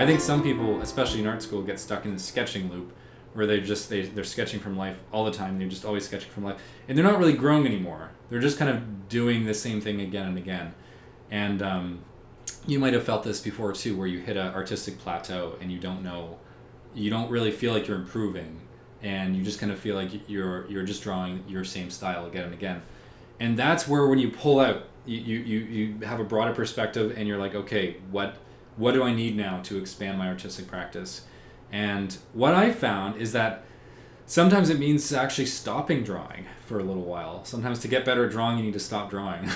I think some people, especially in art school, get stuck in the sketching loop where they're sketching from life all the time. They're just always sketching from life, and they're not really growing anymore. They're just kind of doing the same thing again and again. And you might have felt this before too, where you hit an artistic plateau and you don't really feel like you're improving, and you just kind of feel like you're just drawing your same style again and again. And that's where, when you pull out, you have a broader perspective, and you're like, okay, what do I need now to expand my artistic practice? And what I found is that sometimes it means actually stopping drawing for a little while. Sometimes to get better at drawing, you need to stop drawing.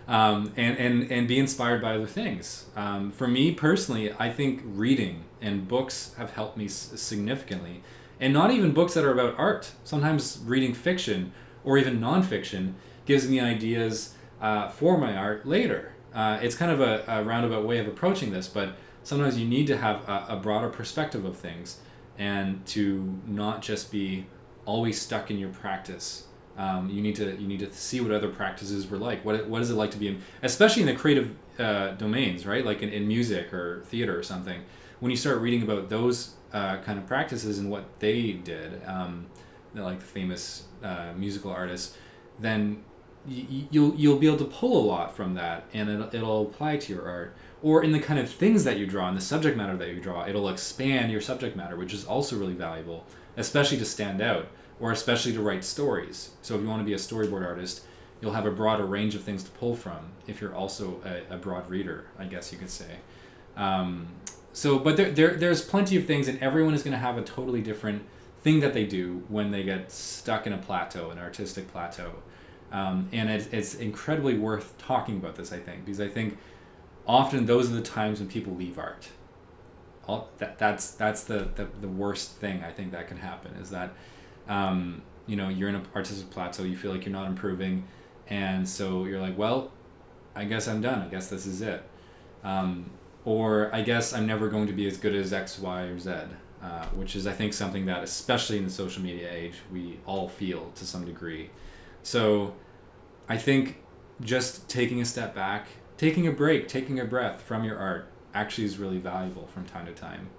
And be inspired by other things. For me personally, I think reading and books have helped me significantly. And not even books that are about art. Sometimes reading fiction or even nonfiction gives me ideas for my art later. It's kind of a roundabout way of approaching this, but sometimes you need to have a broader perspective of things, and to not just be always stuck in your practice. You need to see what other practices were like. What is it like to be especially in the creative domains, right? Like in music or theater or something. When you start reading about those kind of practices and what they did, like the famous musical artists, then you'll be able to pull a lot from that, and it'll apply to your art. Or in the kind of things that you draw and the subject matter that you draw, it'll expand your subject matter, which is also really valuable, especially to stand out, or especially to write stories. So if you want to be a storyboard artist, you'll have a broader range of things to pull from if you're also a broad reader, I guess you could say. But there's plenty of things, and everyone is going to have a totally different thing that they do when they get stuck in a plateau, an artistic plateau. And it's incredibly worth talking about this, I think, because I think often those are the times when people leave art. That's the worst thing I think that can happen, is that you're in an artistic plateau, you feel like you're not improving, and so you're like, well, I guess I'm done. I guess this is it. Or I guess I'm never going to be as good as X, Y, or Z, which is, I think, something that, especially in the social media age, we all feel to some degree. So I think just taking a step back, taking a break, taking a breath from your art actually is really valuable from time to time.